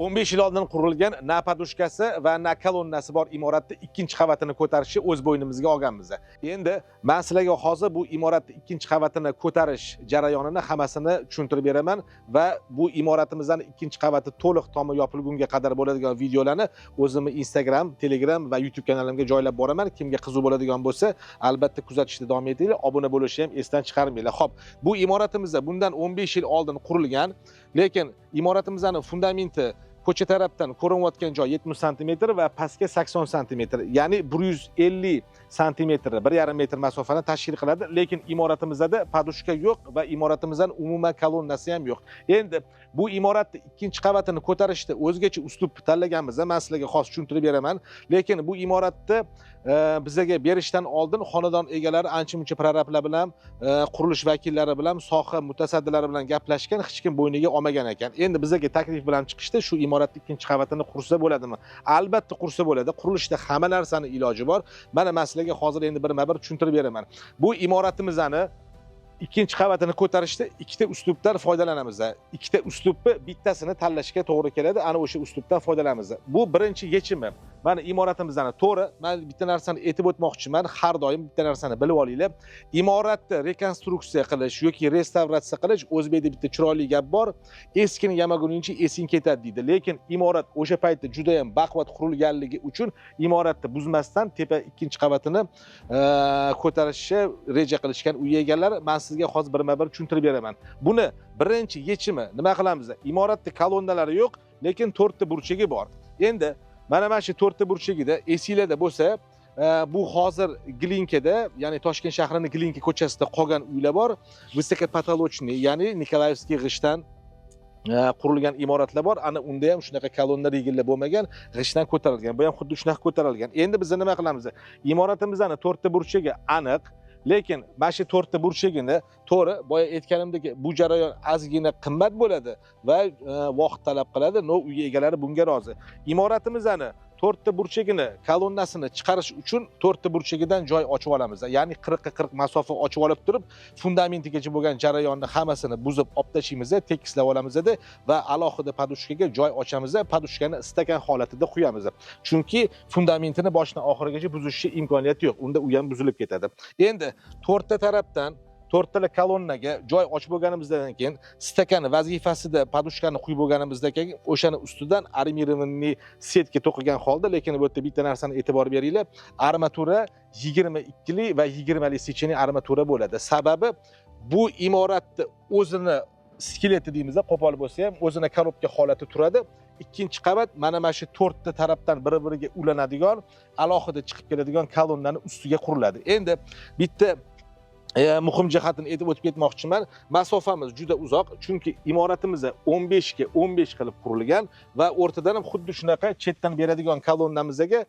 15 yil oldin qurilgan na podushkasi va na kolonnasi bor imoratni ikkinchi qavatini ko'tarishni o'z bo'ynimizga olganmiz. Endi men sizlarga hozir bu imoratni ikkinchi qavatini ko'tarish jarayonini hammasini tushuntirib beraman va bu imoratimizning ikkinchi qavati to'liq tomi yopilgunga qadar bo'ladigan videolarni o'zimning Instagram, Telegram va YouTube kanalimga joylab boraman. Kimga qiziq bo'ladigan bo'lsa, albatta kuzatishda davom etinglar, obuna bo'lishni ham esdan chiqarmanglar. Xo'p, bu imoratimizda bundan 15 yil oldin qurilgan, lekin imoratimizning fundamenti ko'cha tarafdan ko'rinayotgan joy 70 sm va pastga 80 sm, ya'ni 150 sm, 1,5 metr masofani tashkil qiladi, lekin imoratimizda podushka yo'q va imoratimizdan umuman kolonnasi ham yo'q. Endi bu imoratni ikkinchi qavatini ko'tarishda o'zgacha uslub tanlaganmiz. Men sizlarga xos tushuntirib beraman, lekin bu imoratni bizga berishdan oldin xonadon egalari ancha-muncha prorablar bilan, qurilish vakillari bilan, soha mutasaddilari bilan gaplashgan, hech kim bo'yniga olmagan ekan. Endi bizga taklif bilan chiqishdi, shu imoratni ikkinchi qavatini qursa bo'ladimi? Albatta qursa bo'ladi. Qurilishda hamma narsaning iloji bor. Mana men sizlarga hozir endi birma-bir tushuntirib beraman. Bu imoratimizni ikkinchi qavatini ko'tarishda ikkita uslubdan foydalanamiz. Ikkita uslubni bittasini tanlashga to'g'ri keladi. Ana o'sha uslubdan foydalanamiz. Bu birinchi yechimi. Mana imoratimizni to'g'ri, men bitta narsani aytib o'tmoqchiman, har doim bitta narsani bilib olinglar. Imoratni rekonstruksiya qilish yoki restavratsiya qilish o'zbekda bitta chiroyli gap bor. Eskini yamaguningcha esing ketadi deydi. Lekin imorat o'sha paytda juda ham baquvvat qurilganligi uchun imoratni buzmasdan tepa ikkinchi qavatini ko'tarishni reja qilishgan uy egalari. Men sizga hozir birma-bir tushuntirib beraman. Buni birinchi yechimi nima qilamiz? Imoratda kolonnalari yo'q, lekin 4 ta burchagi bor. Endi mana shu 4 ta burchagida esinglarda bo'lsa, bu hozir Glinkada, ya'ni Toshkent shahrining Glinka ko'chasida qolgan uylar bor. Vysokopotolochniy, ya'ni Nikolayevskiy g'ishtdan qurilgan imoratlar bor. Ana unda ham shunaqa kolonna rigillar bo'lmagan, g'ishtdan ko'tarilgan. Bu ham xuddi shunaqa ko'tarilgan. Endi biz nima qilamiz? Imoratimizning 4 ta burchagi aniq, lekin mana shu 4 ta burchagini to'g'ri, boya aytganimdek, bu jarayon ozgina qimmat bo'ladi va vaqt talab qiladi. No uy egalari bunga rozi. Imoratimizning 4 ta burchagini, kolonnasini chiqarish uchun 4 ta burchagidan joy ochib olamiz. Ya'ni 40 ga 40 masofa ochib olib turib, fundamentigacha bo'lgan jarayonni hammasini buzib olib tashlaymiz, tekislab olamiz va alohida podushkaga joy ochamiz, podushkani istagan holatida qo'yamiz. Chunki fundamentini boshdan oxirigacha buzishga imkoniyati yo'q. Unda u ham buzilib ketadi. Endi 4 ta tarafdan 4 tala kolonnaga joy ochib bo'lganimizdan keyin stakan vazifasida podushkani quyib bo'lganimizdan keyin o'shani ustidan armirованный setka to'qigan holda, lekin bu yerda bitta narsani e'tibor beringlar. Armatura 22 li va 20 li secheniy armatura bo'ladi. Sababi bu imoratni o'zini skeleti deymiz, qo'pol bo'lsa ham o'zini korobka holati turadi. Ikkinchi qavat mana shu 4 ta tarafdan bir-biriga ulanadigan, alohida chiqib keladigan kolonnaning ustiga quriladi. Endi bitta muhim jihatini aytib o'tib ketmoqchiman. Masofamiz juda uzoq, chunki imoratimiz 15 ga 15 qilib qurilgan va o'rtadan ham xuddi shunaqa chetdan beradigan kolonnamizga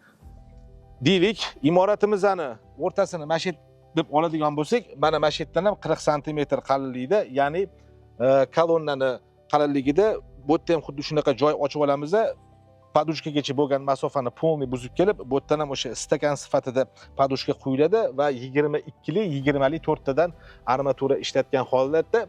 deylik, imoratimizning o'rtasini mashet deb oladigan bo'lsak, mana mashetdan ham 40 sm qalinlikda, ya'ni kolonnani qalinligida bu yerda ham xuddi shunaqa joy ochib olamiz. Podushkagacha bo'lgan masofani polni buzib kelib, bu yerdan ham o'sha stakan sifatida podushka quyiladi va 22 li, 20 li 4 tadan armatura ishlatgan holatda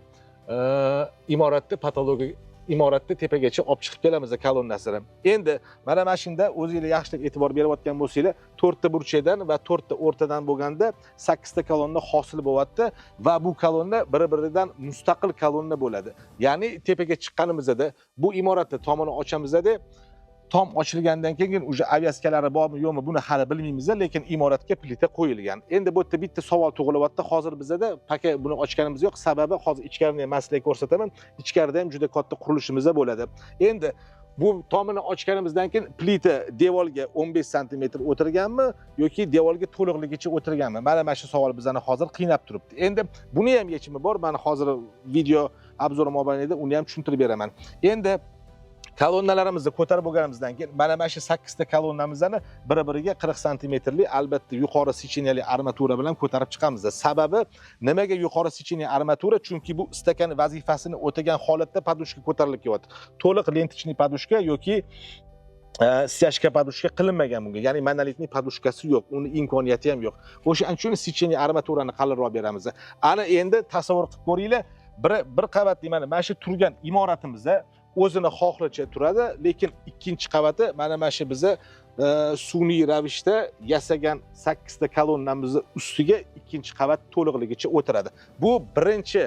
imoratni tepagacha olib chiqib kelamiz kolonnasini. Endi mana shunda o'zingizlar yaxshilab e'tibor berayotgan bo'lsanglar, 4 ta burchakdan va 4 ta o'rtadan bo'lganda 8 ta kolonna hosil bo'lyapti va bu kolonna bir-biridan mustaqil kolonna bo'ladi. Ya'ni tepaga chiqqanimizda bu imoratni tomini ochamiz-da, tom ochilgandan keyin o'sha aviaskalari bormi yo'qmi buni hali bilmaymiz, lekin imoratga plita qo'yilgan. Endi bu yerda bitta savol tug'ilyapti. Hozir bizda paka buni ochganimiz yo'q. Sababi hozir ichkarini ham sizlarga ko'rsataman. Ichkarida ham juda katta qurilishimiz bo'ladi. Endi bu tomini ochganimizdan keyin plita devorga 15 sm o'tirganmi yoki devorga to'liqligicha o'tirganmi? Mana shu savol bizani hozir qiynab turibdi. Endi buni ham yechimi bor. Men hozir video obzor mobaynida uni ham tushuntirib beraman. Endi kolonnalarimizni ko'tarib bo'lganimizdan keyin mana shu 8 ta kolonnamizni bir-biriga 40 sm li albatta yuqori secheniyali armatura bilan ko'tarib chiqamiz. Sababi nimaga yuqori secheniyali armatura? Chunki bu stakan vazifasini o'tagan holatda podushka ko'tarilib kelyapti. To'liq lentichniy podushka yoki stяжка podushka qilinmagan bunga. Ya'ni monolitniy podushkasi yo'q, uni imkoniyati ham yo'q. O'sha uchun secheniyali armaturani qalinroq beramiz. Ana endi tasavvur qilib ko'ringlar. Bir qavatli mana shu turgan imoratimizda o'zini xohlicha turadi, lekin ikkinchi qavati mana shu biza sun'iy ravishda yasagan 8 ta kolonnamizni ustiga ikkinchi qavat to'liqligicha o'tiradi. Bu birinchi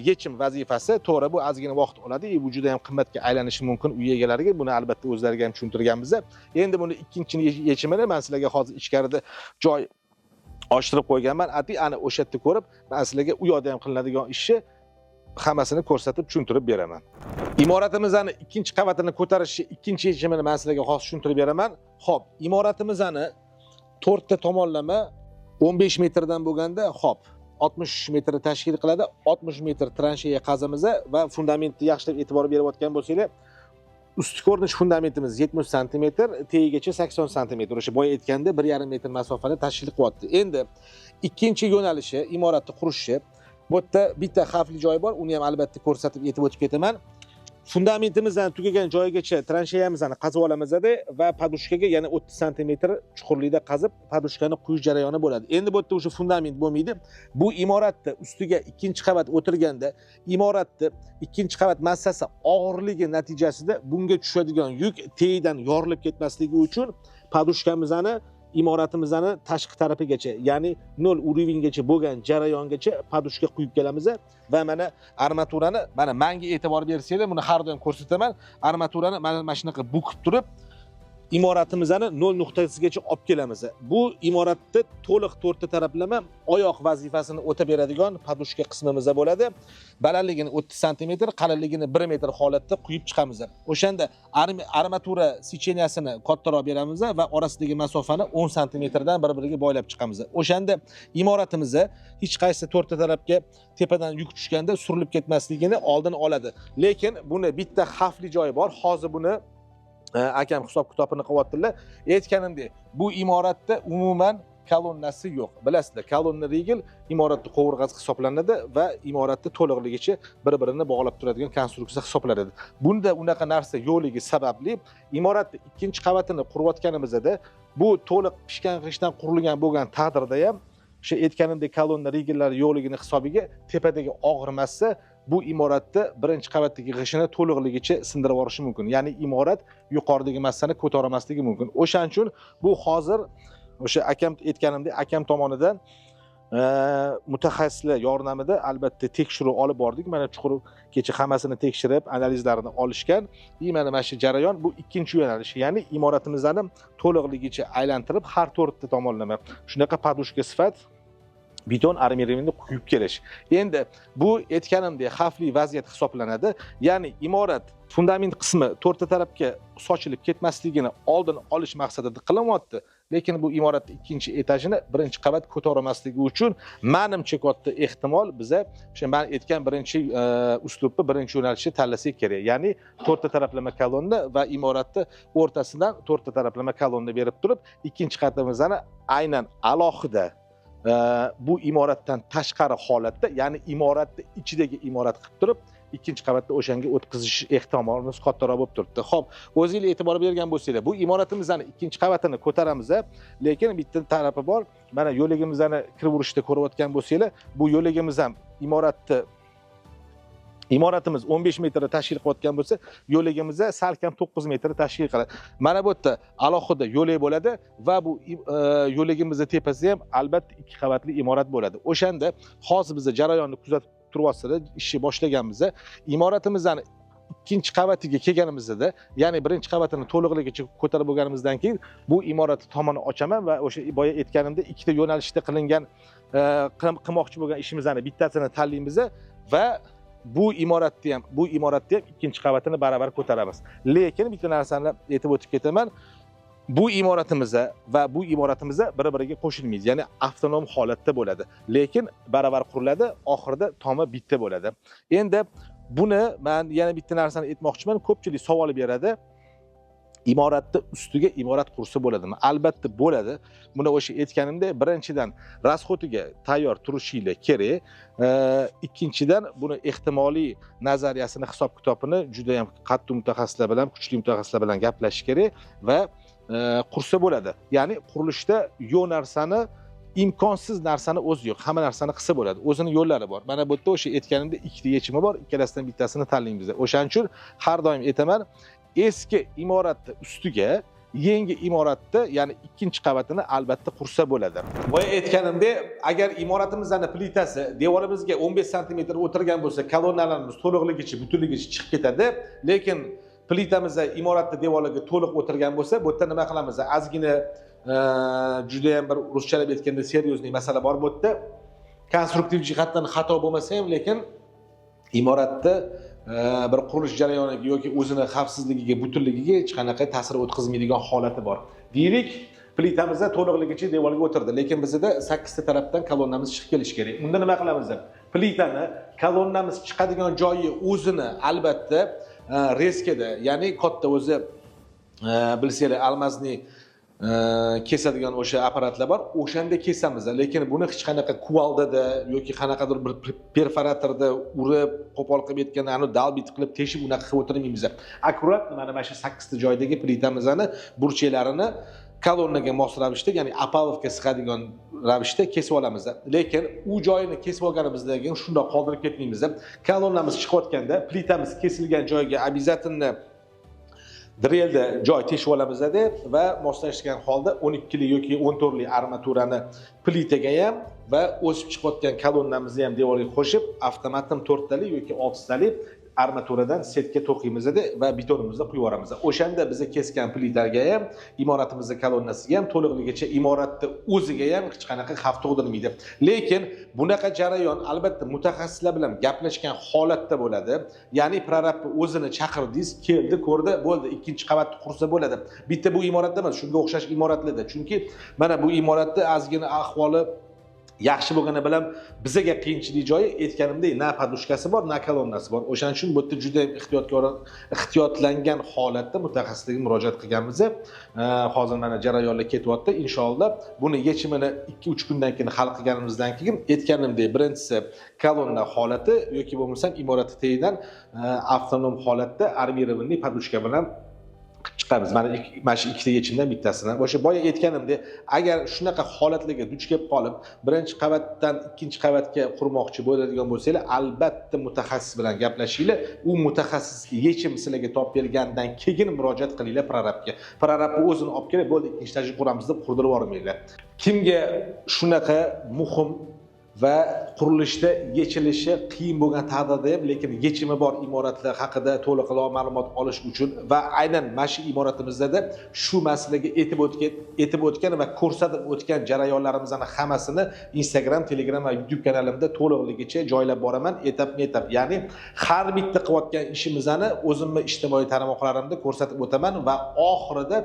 yechim vazifasi. To'g'ri, bu ozgina vaqt oladi, bu juda ham qimmatga aylanishi mumkin uy egalariga. Buni albatta o'zlariga ham tushuntirganmiz. Endi buni ikkinchi yechimini men sizlarga hozir ichkarida joy ochtirib qo'yganman. Ana o'sha yerda ko'rib, men sizlarga u yoqda ham qilinadigan ishni hammasini ko'rsatib tushuntirib beraman. Imoratimizning ikkinchi qavatini ko'tarishni ikkinchi yechimini men sizlarga hozir tushuntirib beraman. Xo'p, imoratimizning 4 ta tomonlama 15 metrdan bo'lganda, xo'p, 60 metr tashkil qiladi. 60 metr transheya qazamiz va fundamentni yaxshilab e'tibor berib o'tgan bo'lsanglar, ustki ko'rinish fundamentimiz 70 sm, tagigacha 80 sm. O'sha boya aytganda 1,5 metr masofani tashkil qilyapti. Endi ikkinchi yo'nalishi imoratni qurishi. Bu yerda bitta xavfli joy bor, uni ham albatta ko'rsatib yetib o'tib ketaman. Fundamentimizdan tugagan joyigacha transheyamizni qazib olamizda va podushkaga yana 30 sm chuqurlikda qazib podushkani quyish jarayoni bo'ladi. Endi bu yerda o'sha fundament bo'lmaydi. Bu imoratni ustiga ikkinchi qavat o'tirganda, imoratni ikkinchi qavat massasi og'irligi natijasida bunga tushadigan yuk teydan yorilib ketmasligi uchun podushkamizni imoratimizni tashqi tarafigacha, ya'ni 0 urovinggacha bo'lgan jarayongacha podushka quyib kelamiz va mana armaturani, mana menga e'tibor bersanglar, buni har doim ko'rsataman. Armaturani mana shunaqa bukib turib, imoratimizni 0 nuqtasigacha olib kelamiz. Bu imoratda to'liq 4 ta taraflama oyoq vazifasini o'tab beradigan podushka qismimizda bo'ladi. Balandligini 30 sm, qalinligini 1 metr holatda quyib chiqamiz. O'shanda armatura secheniyasini kattaroq beramiz va orasidagi masofani 10 sm dan bir-biriga boylab chiqamiz. O'shanda imoratimizni hech qaysi 4 ta tarafga tepadan yuk tushganda surilib ketmasligini oldini oladi. Lekin buni bitta xavfli joyi bor. Hozir buni akam hisob-kitobini qilyaptilar. Aytganimdek, bu imoratda umuman kolonnasi yo'q. Bilasizlar, kolonna rigel imoratning qovurg'asi hisoblanadi va imoratni to'liqligicha bir-birini bog'lab turadigan konstruksiya hisoblanadi. Bunda unaqa narsa yo'qligi sababli imoratning ikkinchi qavatini qurayotganimizda bu to'liq pishgan g'ishtdan qurilgan bo'lgan taqdirda ham o'sha aytganimdek kolonna rigellari yo'qligini hisobiga tepadagi og'ir massa bu imoratni birinchi qavatdagi g'ishini to'liqligicha sindirib yuborishi mumkin. Ya'ni imorat yuqoridagi massani ko'tara olmasligi mumkin. O'shaning uchun bu hozir o'sha akam aytganimdek, akam tomonidan mutaxassislar yordamida albatta tekshiruv olib bordik. Mana chuqur kecha hammasini tekshirib, analizlarini olishgan. Mana shu jarayon bu ikkinchi yo'nalish. Ya'ni imoratimizni to'liqligicha aylantirib, har 4 ta tomonlama shunaqa podushka sifat beton armirovaniyni quyib kelish. Endi bu aytganimdek xavfli vaziyat hisoblanadi. Ya'ni imorat fundament qismi 4 ta tarafga sochilib ketmasligini oldin olish maqsadida qilinyapti. Lekin bu imoratning ikkinchi etajini birinchi qavat ko'tarmasligi uchun menimcha katta ehtimol biza o'sha men aytgan birinchi uslubni, birinchi yo'nalishni tanlasak kerak. Ya'ni 4 ta taraflama kolonna va imoratni o'rtasidan 4 ta taraflama kolonna berib turib, ikkinchi qatimizni aynan alohida bu imoratdan tashqari holatda, ya'ni imoratning ichidagi imorat qilib turib, ikkinchi qavatda o'shanga o'tkazish ehtimolimiz kattaroq bo'lib turibdi. Xo'p, o'zingiz e'tibor bergan bo'lsanglar, bu imoratimizning ikkinchi qavatini ko'taramiz, lekin bitta tarafi bor. Mana yo'ligimizni kirib-urishda ko'rayotgan bo'lsanglar, bu yo'ligimiz ham imoratimiz 15 metr tashkil qilayotgan bo'lsa, yo'ligimiz salkam 9 metr tashkil qiladi. Mana bu yerda alohida yo'lak bo'ladi va bu yo'ligimizning tepasida ham albatta 2 qavatli imorat bo'ladi. O'shanda hozir biz jarayonni kuzatib turibsizlar, ishni boshlaganmiz. Imoratimizning ikkinchi qavatiga kelganimizda, ya'ni birinchi qavatini to'liqligicha ko'tarib bo'lganimizdan keyin bu imorat tomoni ochaman va o'sha boya aytganimdek ikkita yo'nalishda qilingan qilmoqchi bo'lgan ishimizni bittasini tanlaymiz va bu imoratni ham ikkinchi qavatini baravar ko'taramiz. Lekin bitta narsani aytib o'tib ketaman. Bu imoratimiz va bu imoratimiz bir-biriga qo'shilmaydi. Ya'ni avtonom holatda bo'ladi. Lekin baravar quriladi, oxirida tomi bitta bo'ladi. Endi buni men yana bitta narsani aytmoqchiman. Ko'pchilik savol beradi. Imoratni ustiga imorat qursa bo'ladimi? Albatta bo'ladi. Buni o'sha aytganimda, birinchidan rasxotiga tayyor turishingiz kerak. Ikkinchidan buni ehtimoliy nazariyasini, hisob-kitobini juda ham qattiq mutaxassislar bilan, kuchli mutaxassislar bilan gaplashish kerak va qursa bo'ladi. Ya'ni qurilishda yo'q narsani imkonsiz narsani o'zi yo'q. Hamma narsani qilsa bo'ladi. O'zini yo'llari bor. Mana bu yerda o'sha aytganimda ikkita yechimi bor. Ikkalasidan bittasini tanlaymiz. O'shaning uchun har doim aytaman, eski imoratni ustiga yangi imoratni, ya'ni ikkinchi qavatini albatta qursa bo'ladi. Boya aytganimdek, agar imoratimizning plitasi devorimizga 15 sm o'tirgan bo'lsa, kolonnalarimiz to'liqligicha, butunligicha chiqib ketadi. Lekin plitamizda imoratni devoriga to'liq o'tirgan bo'lsa, bu yerda nima qilamiz? Ozgina juda ham bir ruschalab aytganda seryozni masala bor bu yerda. Konstruktiv jihatdan xato bo'lmasa ham, lekin imoratni bir qurilish jarayoniga yoki o'zini xavfsizligiga, butunligiga hech qanaqa ta'sir o'tkazmaydigan holati bor. Deylik, plitamizda to'liqligicha devorga o'tirdi, lekin bizda 8 ta tarafdan kolonnamiz chiqib kelishi kerak. Unda nima qilamiz? Plitani kolonnamiz chiqadigan joyi o'zini albatta reskada, ya'ni katta o'zi bilsanglar almazning kesadigan o'sha apparatlar bor, o'shanda kesamiz. Lekin buni hech qanaqa kuvaldada yoki qanaqadir bir perforatorda urib, qo'pol qilib aytganda, uni dalbit qilib teshib unaqa qilib o'tirmaymiz. Akkurat mana shu 8 ta joydagi plitamizni burchaklarini kolonnaga mos ravishda, ya'ni apalovka siqadigan ravishda kesib olamiz. Lekin u joyini kesib olganimizdan keyin shundoq qoldirib ketmaymiz. Kolonnamiz chiqayotganda plitamiz kesilgan joyga обязательно drelda joy teshib olamiz va moslashgan holda 12 li yoki 14 li armaturani plitaga ham va o'sib chiqayotgan kolonnamizni ham devorga qo'shib, avtomatim 4 tali yoki 6 tali armaturadan setga to'qiymiz va betonimizni quyib yuboramiz. O'shanda biz kesgan plitaga ham, imoratimizning kolonnasiga ham, to'liqligicha imoratni o'ziga ham hech qanaqa xavf tug'dirmaydi. Lekin bunaqa jarayon albatta mutaxassislar bilan gaplashgan holatda bo'ladi. Ya'ni prorabni o'zini chaqirdingiz, keldi, ko'rdi, bo'ldi, ikkinchi qavatni qursa bo'ladi. Bitta bu imoratda emas, shunga o'xshash imoratlarda. Chunki mana bu imoratni ozgina ahvoli yaxshi bo'lgani bilan bizga qiyinchilik joyi aytganimdek, na podushkasi bor, na kolonnasi bor. O'shaning uchun bu yerda juda ham ehtiyotlangan holatda mutaxassislarga murojaat qilganmiz. Hozir mana jarayonlar ketyapti. Inshaalloh buni yechimini 2-3 kundan keyin hal qilganimizdan keyin aytganimdek, birinchisi kolonna holati yoki bo'lmasa imorat tagidan avtonom holatda armirovanniy podushka bilan chiqamiz. Mana shu ikkita yechimdan bittasini. O'sha boya aytganimdek, agar shunaqa holatlarga duch kelib qolib, birinchi qavatdan ikkinchi qavatga qurmoqchi bo'ladigan bo'lsanglar, albatta mutaxassis bilan gaplashinglar. U mutaxassis yechim sizlarga topib bergandan keyin murojaat qilinglar prorabga. Prorabni o'zini olib kelib, bo'ldi, ikkinchi etajni quramiz deb qurdirib yubormanglar. Kimga shunaqa muhim va qurilishda yechilishi qiyin bo'lgan taqdirda ham, lekin yechimi bor imoratlar haqida to'liqroq ma'lumot olish uchun va aynan mana shu imoratimizda shu masalaga etib o'tgan va ko'rsatib o'tgan jarayonlarimizning hammasini Instagram, Telegram va YouTube kanalimda to'liqligicha joylab boraman, etap. Ya'ni har bitta qilayotgan ishimizni o'zimni ijtimoiy tarmoqlarimda ko'rsatib o'taman va oxirida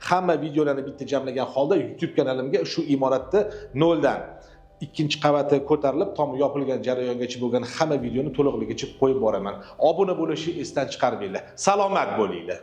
hamma videolarni bitta jamlagan holda YouTube kanalimga shu imoratni noldan ikkinchi qavati ko'tarilib, tom yopilgan jarayongacha bo'lgan hamma videoni to'liqligicha qo'yib boraman. Obuna bo'lishni esdan chiqarmanglar. Salomat bo'linglar.